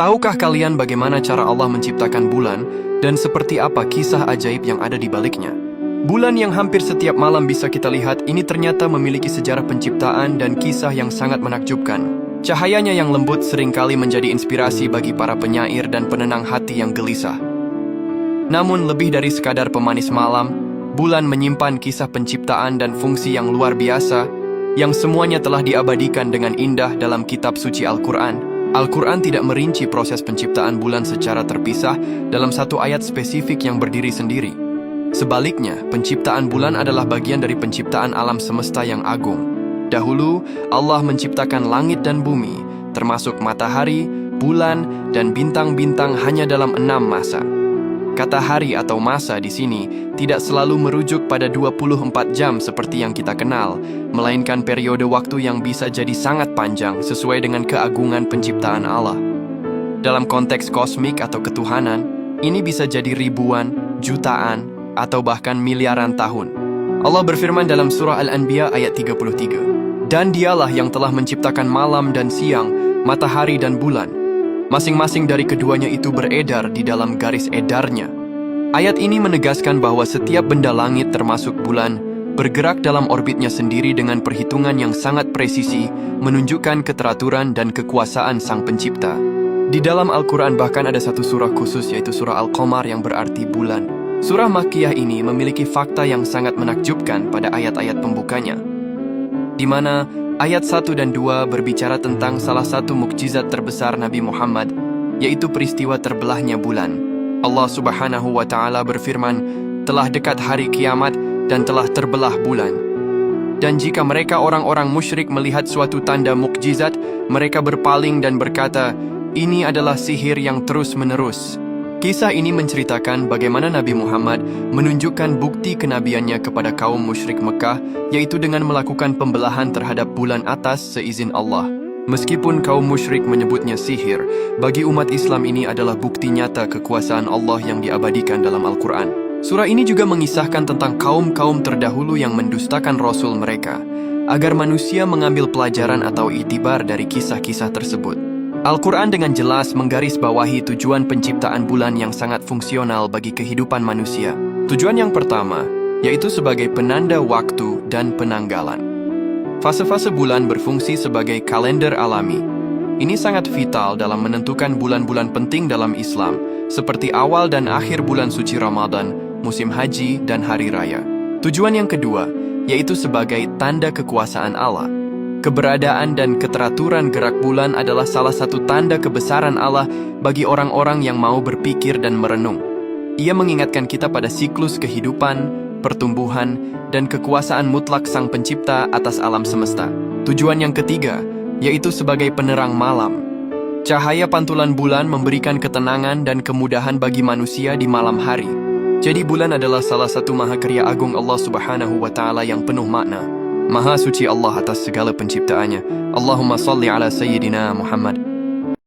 Tahukah kalian bagaimana cara Allah menciptakan bulan dan seperti apa kisah ajaib yang ada di baliknya? Bulan yang hampir setiap malam bisa kita lihat ini ternyata memiliki sejarah penciptaan dan kisah yang sangat menakjubkan. Cahayanya yang lembut seringkali menjadi inspirasi bagi para penyair dan penenang hati yang gelisah. Namun lebih dari sekadar pemanis malam, bulan menyimpan kisah penciptaan dan fungsi yang luar biasa, yang semuanya telah diabadikan dengan indah dalam kitab suci Al-Quran. Al-Quran tidak merinci proses penciptaan bulan secara terpisah dalam satu ayat spesifik yang berdiri sendiri. Sebaliknya, penciptaan bulan adalah bagian dari penciptaan alam semesta yang agung. Dahulu, Allah menciptakan langit dan bumi, termasuk matahari, bulan, dan bintang-bintang hanya dalam 6 masa. Kata hari atau masa di sini tidak selalu merujuk pada 24 jam seperti yang kita kenal, melainkan periode waktu yang bisa jadi sangat panjang sesuai dengan keagungan penciptaan Allah. Dalam konteks kosmik atau ketuhanan, ini bisa jadi ribuan, jutaan, atau bahkan miliaran tahun. Allah berfirman dalam surah Al-Anbiya ayat 33, "Dan dialah yang telah menciptakan malam dan siang, matahari dan bulan. Masing-masing dari keduanya itu beredar di dalam garis edarnya." Ayat ini menegaskan bahwa setiap benda langit termasuk bulan bergerak dalam orbitnya sendiri dengan perhitungan yang sangat presisi, menunjukkan keteraturan dan kekuasaan Sang Pencipta. Di dalam Al-Quran bahkan ada satu surah khusus yaitu surah Al-Qamar yang berarti bulan. Surah Makkiyah ini memiliki fakta yang sangat menakjubkan pada ayat-ayat pembukanya, di mana ayat 1 dan 2 berbicara tentang salah satu mukjizat terbesar Nabi Muhammad, yaitu peristiwa terbelahnya bulan. Allah Subhanahu wa Ta'ala berfirman, "Telah dekat hari kiamat dan telah terbelah bulan. Dan jika mereka orang-orang musyrik melihat suatu tanda mukjizat, mereka berpaling dan berkata, 'Ini adalah sihir yang terus-menerus.'" Kisah ini menceritakan bagaimana Nabi Muhammad menunjukkan bukti kenabiannya kepada kaum musyrik Mekah, yaitu dengan melakukan pembelahan terhadap bulan atas seizin Allah. Meskipun kaum musyrik menyebutnya sihir, bagi umat Islam ini adalah bukti nyata kekuasaan Allah yang diabadikan dalam Al-Quran. Surah ini juga mengisahkan tentang kaum-kaum terdahulu yang mendustakan Rasul mereka, agar manusia mengambil pelajaran atau iktibar dari kisah-kisah tersebut. Al-Quran dengan jelas menggarisbawahi tujuan penciptaan bulan yang sangat fungsional bagi kehidupan manusia. Tujuan yang pertama, yaitu sebagai penanda waktu dan penanggalan. Fase-fase bulan berfungsi sebagai kalender alami. Ini sangat vital dalam menentukan bulan-bulan penting dalam Islam, seperti awal dan akhir bulan suci Ramadan, musim haji, dan hari raya. Tujuan yang kedua, yaitu sebagai tanda kekuasaan Allah. Keberadaan dan keteraturan gerak bulan adalah salah satu tanda kebesaran Allah bagi orang-orang yang mau berpikir dan merenung. Ia mengingatkan kita pada siklus kehidupan, pertumbuhan, dan kekuasaan mutlak Sang Pencipta atas alam semesta. Tujuan yang ketiga, yaitu sebagai penerang malam. Cahaya pantulan bulan memberikan ketenangan dan kemudahan bagi manusia di malam hari. Jadi bulan adalah salah satu mahakarya agung Allah Subhanahu wa Ta'ala yang penuh makna. Maha suci Allah atas segala penciptaannya. Allahumma salli ala Sayyidina Muhammad.